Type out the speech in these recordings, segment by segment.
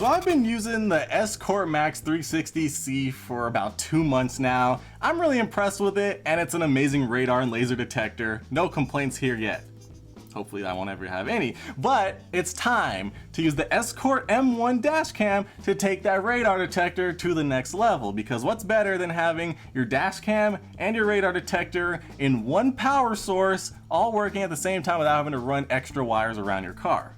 So I've been using the Escort Max 360C for about 2 months now. I'm really impressed with it, and it's an amazing radar and laser detector. No complaints here yet. Hopefully I won't ever have any, but it's time to use the Escort M1 dash cam to take that radar detector to the next level, because what's better than having your dash cam and your radar detector in one power source all working at the same time without having to run extra wires around your car?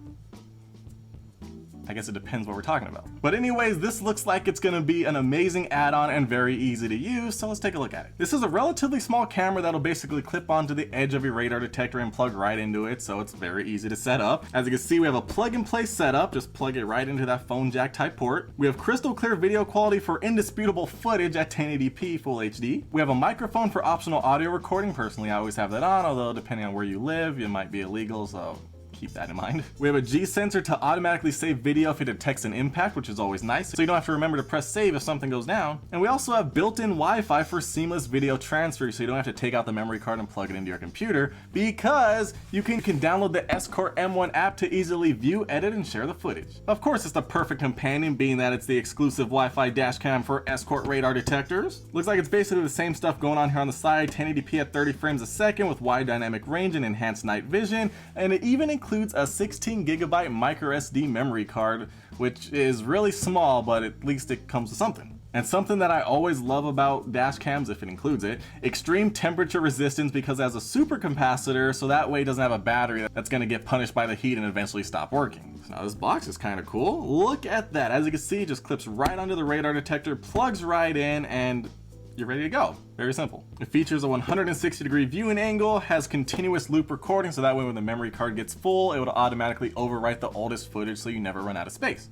I guess it depends what we're talking about. But anyways, this looks like it's gonna be an amazing add-on and very easy to use, so let's take a look at it. This is a relatively small camera that'll basically clip onto the edge of your radar detector and plug right into it, so it's very easy to set up. As you can see, we have a plug-and-play setup. Just plug it right into that phone jack type port. We have crystal clear video quality for indisputable footage at 1080p Full HD. We have a microphone for optional audio recording. Personally, I always have that on, although depending on where you live, it might be illegal, so keep that in mind. We have a G sensor to automatically save video if it detects an impact, which is always nice, so you don't have to remember to press save if something goes down. And we also have built-in Wi-Fi for seamless video transfer, so you don't have to take out the memory card and plug it into your computer, because you can download the Escort M1 app to easily view, edit, and share the footage. Of course, it's the perfect companion, being that it's the exclusive Wi-Fi dash cam for Escort radar detectors. Looks like it's basically the same stuff going on here on the side, 1080p at 30 frames a second with wide dynamic range and enhanced night vision, and it even includes a 16GB micro SD memory card, which is really small, but at least it comes with something. And something that I always love about dash cams, if it includes it, extreme temperature resistance, because it has a super capacitor, so that way it doesn't have a battery that's gonna get punished by the heat and eventually stop working. So now this box is kind of cool. Look at that. As you can see, it just clips right onto the radar detector, plugs right in, and you're ready to go. Very simple. It features a 160-degree viewing angle, has continuous loop recording, so that way when the memory card gets full, it will automatically overwrite the oldest footage so you never run out of space.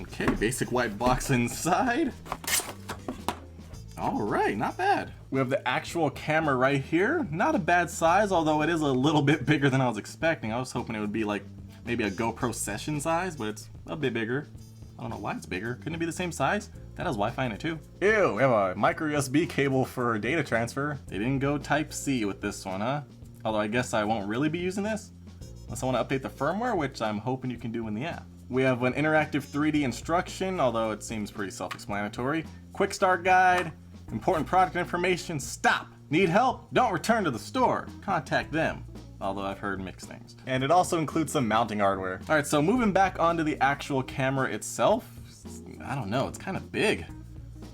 Okay, basic white box inside. All right, not bad. We have the actual camera right here. Not a bad size, although it is a little bit bigger than I was expecting. I was hoping it would be like maybe a GoPro session size, but it's a bit bigger. I don't know why it's bigger. Couldn't it be the same size? That has Wi-Fi in it too. Ew, we have a micro USB cable for data transfer. They didn't go Type-C with this one, huh? Although I guess I won't really be using this unless I want to update the firmware, which I'm hoping you can do in the app. We have an interactive 3D instruction, although it seems pretty self-explanatory. Quick start guide, important product information, stop. Need help? Don't return to the store. Contact them. Although I've heard mixed things. And it also includes some mounting hardware. All right, so moving back onto the actual camera itself, I don't know, it's kind of big.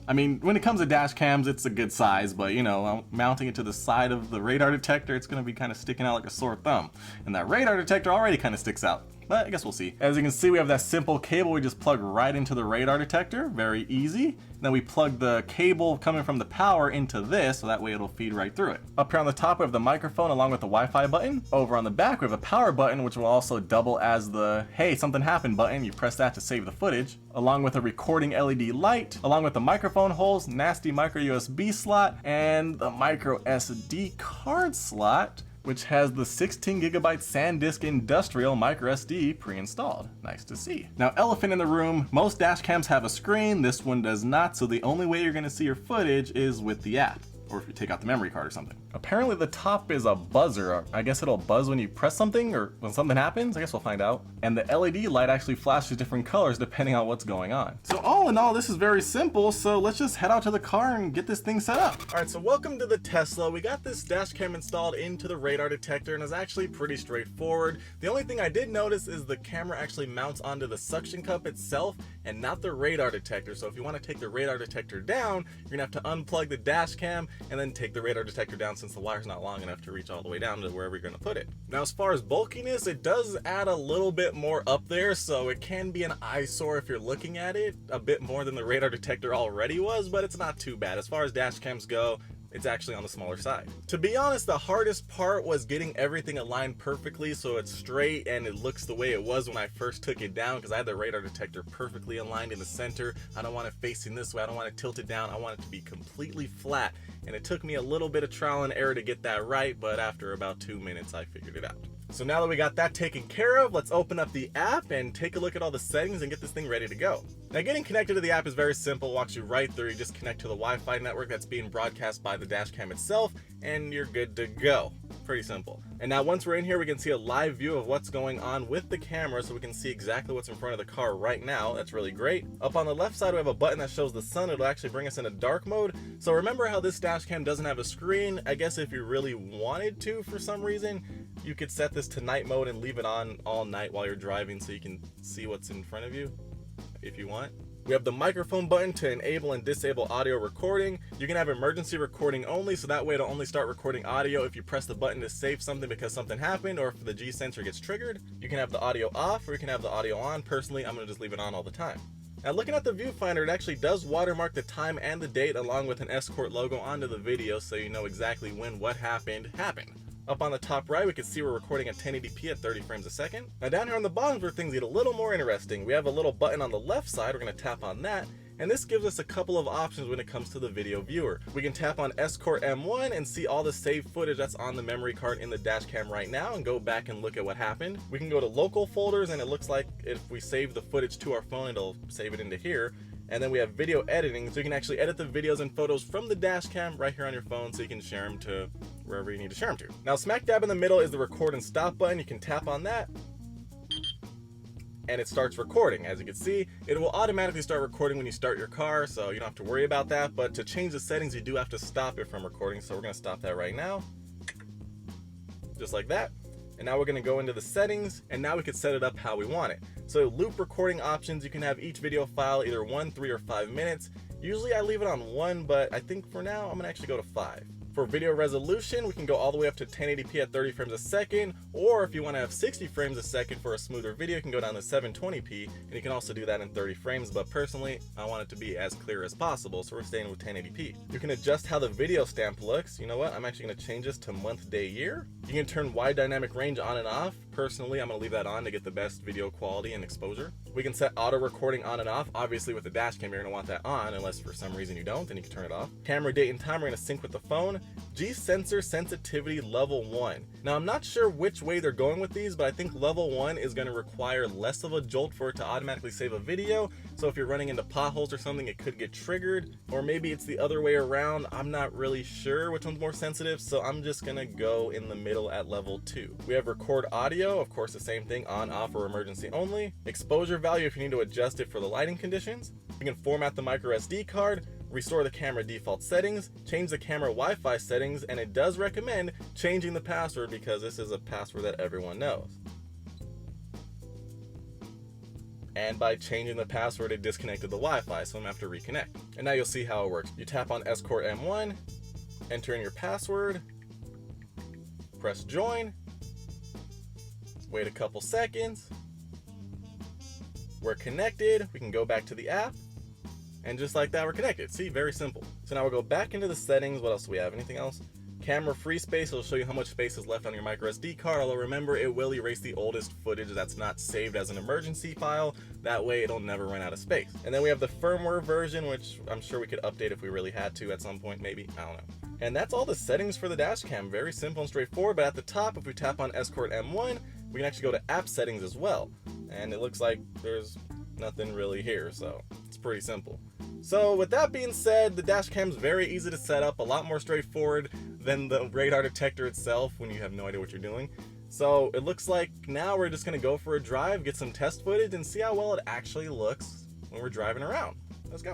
I mean, when it comes to dash cams, it's a good size, but you know, mounting it to the side of the radar detector, it's gonna be kind of sticking out like a sore thumb. And that radar detector already kind of sticks out. But I guess we'll see. As you can see, we have that simple cable we just plug right into the radar detector. Very easy. Then we plug the cable coming from the power into this, so that way it'll feed right through it. Up here on the top, we have the microphone along with the Wi-Fi button. Over on the back, we have a power button, which will also double as the, hey, something happened button. You press that to save the footage. Along with a recording LED light, along with the microphone holes, nasty micro USB slot, and the micro SD card slot, which has the 16GB SanDisk Industrial micro SD pre-installed. Nice to see. Now, elephant in the room, most dash cams have a screen, this one does not, so the only way you're gonna see your footage is with the app, or if you take out the memory card or something. Apparently the top is a buzzer. I guess it'll buzz when you press something or when something happens. I guess we'll find out. And the LED light actually flashes different colors depending on what's going on. So all in all, this is very simple. So let's just head out to the car and get this thing set up. All right, so welcome to the Tesla. We got this dash cam installed into the radar detector and it's actually pretty straightforward. The only thing I did notice is the camera actually mounts onto the suction cup itself and not the radar detector. So if you want to take the radar detector down, you're gonna have to unplug the dash cam and then take the radar detector down, since the wire's not long enough to reach all the way down to wherever you're gonna put it. Now, as far as bulkiness, it does add a little bit more up there, so it can be an eyesore if you're looking at it, a bit more than the radar detector already was, but it's not too bad. As far as dash cams go, it's actually on the smaller side. To be honest, the hardest part was getting everything aligned perfectly so it's straight and it looks the way it was when I first took it down, because I had the radar detector perfectly aligned in the center. I don't want it facing this way, I don't want it tilted down, I want it to be completely flat. And it took me a little bit of trial and error to get that right, but after about 2 minutes I figured it out. So now that we got that taken care of, let's open up the app and take a look at all the settings and get this thing ready to go. Now, getting connected to the app is very simple, walks you right through. You just connect to the Wi-Fi network that's being broadcast by the dash cam itself, and you're good to go. Pretty simple. And now once we're in here, we can see a live view of what's going on with the camera, so we can see exactly what's in front of the car right now. That's really great. Up on the left side, we have a button that shows the sun. It'll actually bring us into dark mode. So remember how this dash cam doesn't have a screen? I guess if you really wanted to for some reason, you could set this to night mode and leave it on all night while you're driving so you can see what's in front of you if you want. We have the microphone button to enable and disable audio recording. You can have emergency recording only, so that way it'll only start recording audio if you press the button to save something because something happened or if the G sensor gets triggered. You can have the audio off or you can have the audio on. Personally, I'm gonna just leave it on all the time. Now looking at the viewfinder, it actually does watermark the time and the date along with an Escort logo onto the video so you know exactly when what happened. Up on the top right, we can see we're recording at 1080p at 30 frames a second. Now down here on the bottom is where things get a little more interesting. We have a little button on the left side. We're going to tap on that, and this gives us a couple of options when it comes to the video viewer. We can tap on Escort M1 and see all the saved footage that's on the memory card in the dash cam right now and go back and look at what happened. We can go to local folders, and it looks like if we save the footage to our phone, it'll save it into here. And then we have video editing, so you can actually edit the videos and photos from the dash cam right here on your phone so you can share them to wherever you need to share them to. Now smack dab in the middle is the record and stop button. You can tap on that and it starts recording. As you can see, it will automatically start recording when you start your car, so you don't have to worry about that. But to change the settings, you do have to stop it from recording, so we're going to stop that right now. Just like that. And now we're going to go into the settings, and now we can set it up how we want it. So loop recording options, you can have each video file either 1, 3, or 5 minutes. Usually I leave it on 1, but I think for now I'm going to actually go to 5. For video resolution, we can go all the way up to 1080p at 30 frames a second, or if you want to have 60 frames a second for a smoother video, you can go down to 720p, and you can also do that in 30 frames, but personally, I want it to be as clear as possible, so we're staying with 1080p. You can adjust how the video stamp looks. You know what? I'm actually going to change this to month, day, year. You can turn wide dynamic range on and off. Personally, I'm going to leave that on to get the best video quality and exposure. We can set auto recording on and off. Obviously, with the dash cam, you're going to want that on, unless for some reason you don't, then you can turn it off. Camera date and time, we're going to sync with the phone. G-sensor sensitivity level 1. Now, I'm not sure which way they're going with these, but I think level 1 is going to require less of a jolt for it to automatically save a video. So if you're running into potholes or something, it could get triggered. Or maybe it's the other way around. I'm not really sure which one's more sensitive, so I'm just going to go in the middle at level 2. We have record audio, of course the same thing, on, off, or emergency only. Exposure value if you need to adjust it for the lighting conditions. You can format the micro SD card, restore the camera default settings, change the camera Wi-Fi settings, and it does recommend changing the password because this is a password that everyone knows. And by changing the password, it disconnected the Wi-Fi, so I'm gonna have to reconnect. And now you'll see how it works. You tap on Escort M1, enter in your password, press join, wait a couple seconds, we're connected, we can go back to the app, and just like that, we're connected. See, very simple. So now we'll go back into the settings. What else do we have? Anything else? Camera free space. It'll show you how much space is left on your micro SD card. Although remember, it will erase the oldest footage that's not saved as an emergency file. That way, it'll never run out of space. And then we have the firmware version, which I'm sure we could update if we really had to at some point, maybe. I don't know. And that's all the settings for the dash cam. Very simple and straightforward. But at the top, if we tap on Escort M1, we can actually go to app settings as well. And it looks like there's nothing really here, so it's pretty simple. So with that being said, the dash cam is very easy to set up, a lot more straightforward than the radar detector itself when you have no idea what you're doing. So it looks like now we're just going to go for a drive, get some test footage, and see how well it actually looks when we're driving around. Let's go.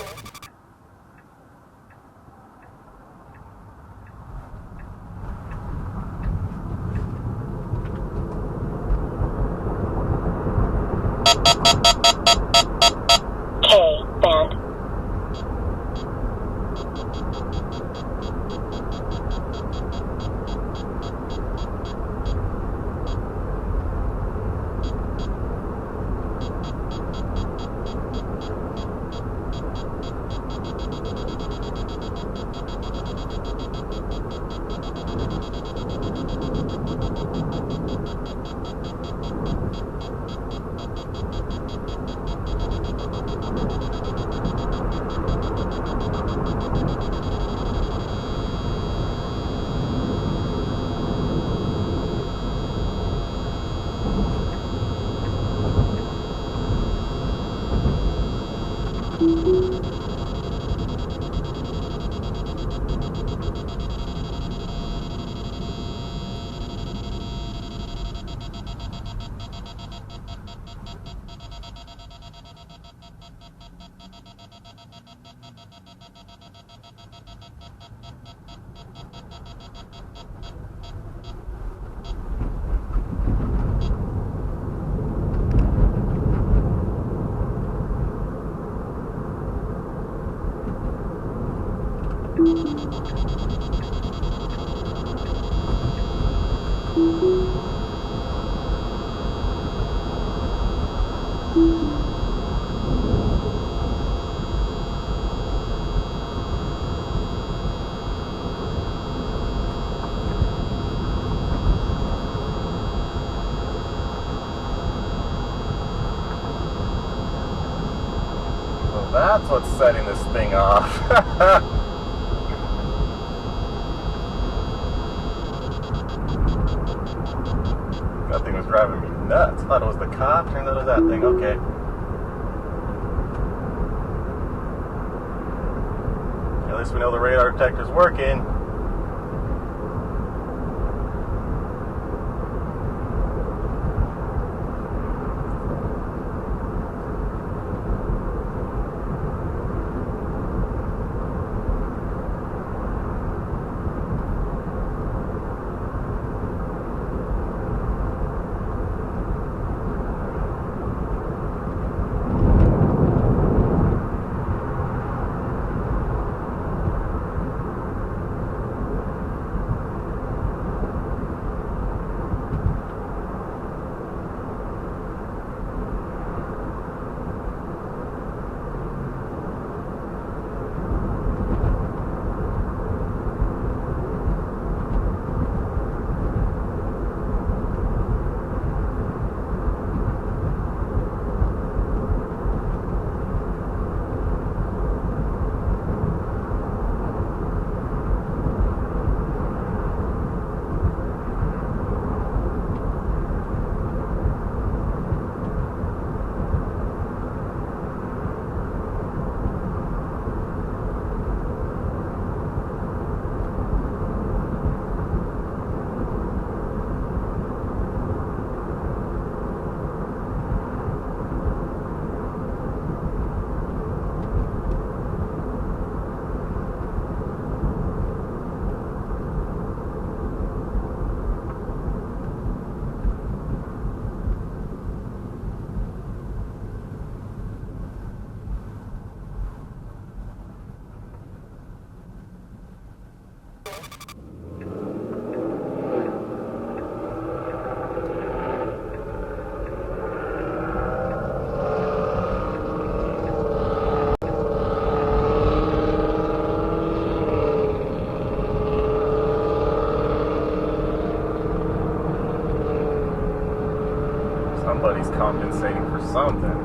K-band. That's what's setting this thing off. That thing was driving me nuts. I thought it was the cop, turned out it was that thing. Okay. At least we know the radar detector's working. Somebody's compensating for something.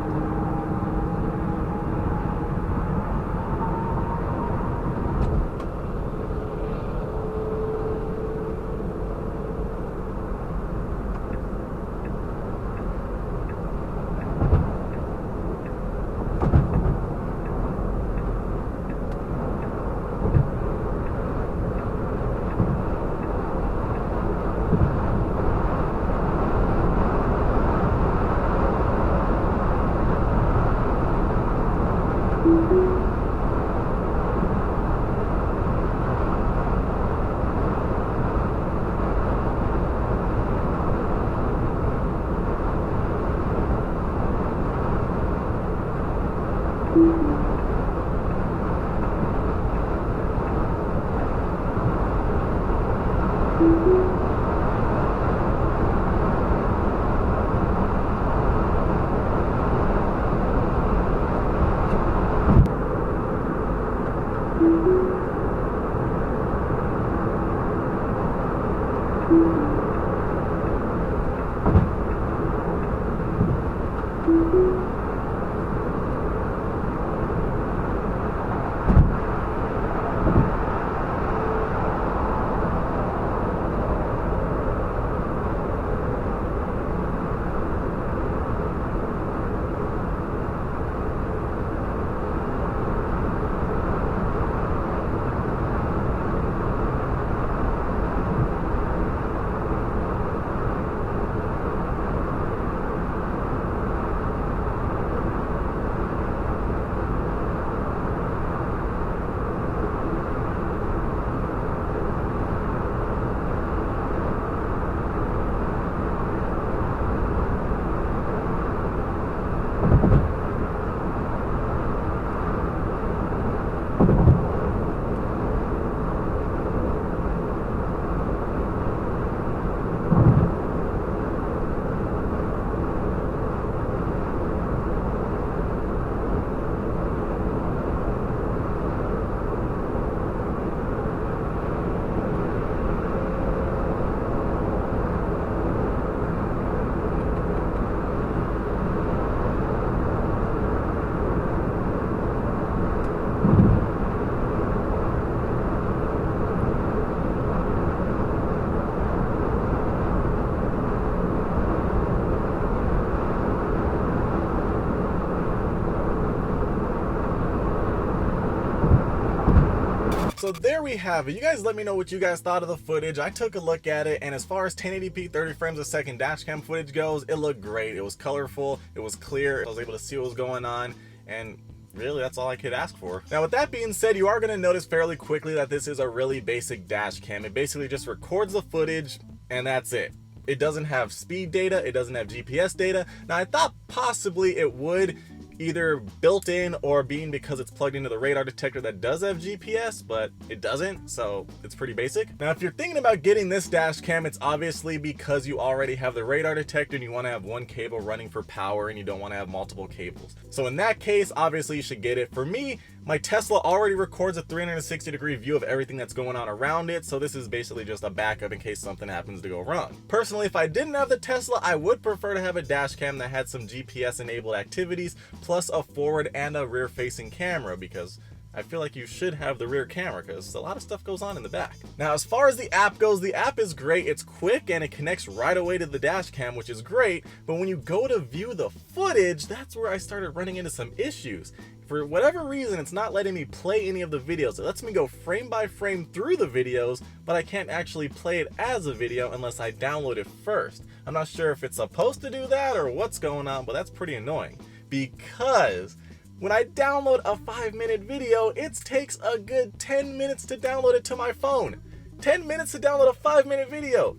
So there we have it. You guys let me know what you guys thought of the footage. I took a look at it, and as far as 1080p 30 frames a second dash cam footage goes, it looked great. It was colorful, it was clear, I was able to see what was going on, and really, that's all I could ask for. Now, with that being said, you are going to notice fairly quickly that this is a really basic dash cam. It basically just records the footage, and that's it. It doesn't have speed data, it doesn't have GPS data. Now, I thought possibly it would, either built in or being because it's plugged into the radar detector that does have GPS, but it doesn't, so it's pretty basic. Now, if you're thinking about getting this dash cam, it's obviously because you already have the radar detector and you want to have one cable running for power and you don't want to have multiple cables. So in that case, obviously you should get it. For me, my Tesla already records a 360-degree view of everything that's going on around it, so this is basically just a backup in case something happens to go wrong. Personally, if I didn't have the Tesla, I would prefer to have a dash cam that had some GPS-enabled activities, plus a forward and a rear-facing camera, because I feel like you should have the rear camera because a lot of stuff goes on in the back. Now, as far as the app goes, the app is great. It's quick and it connects right away to the dash cam, which is great, but when you go to view the footage, that's where I started running into some issues. For whatever reason, it's not letting me play any of the videos. It lets me go frame by frame through the videos, but I can't actually play it as a video unless I download it first. I'm not sure if it's supposed to do that or what's going on, but that's pretty annoying. Because when I download a 5-minute video, it takes a good 10 minutes to download it to my phone. 10 minutes to download a 5-minute video.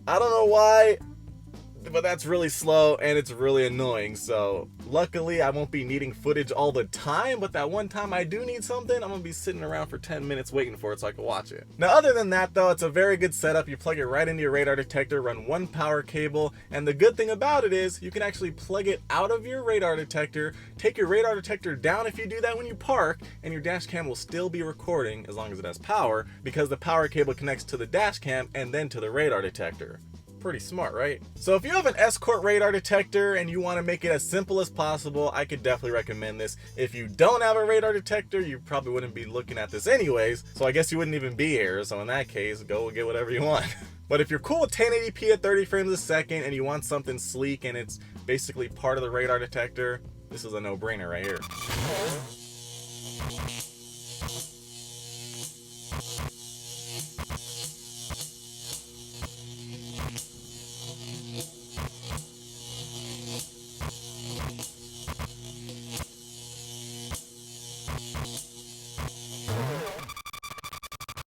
I don't know why, but that's really slow and it's really annoying. So luckily I won't be needing footage all the time, but that one time I do need something, I'm gonna be sitting around for 10 minutes waiting for it so I can watch it. Now, other than that though, it's a very good setup. You plug it right into your radar detector, run one power cable, and the good thing about it is you can actually plug it out of your radar detector, take your radar detector down if you do that when you park, and your dash cam will still be recording as long as it has power, because the power cable connects to the dash cam and then to the radar detector. Pretty smart, right? So if you have an Escort radar detector and you want to make it as simple as possible, I could definitely recommend this. If you don't have a radar detector, you probably wouldn't be looking at this anyways, so I guess you wouldn't even be here. So in that case, go get whatever you want. But if you're cool with 1080p at 30 frames a second and you want something sleek and it's basically part of the radar detector, this is a no-brainer right here.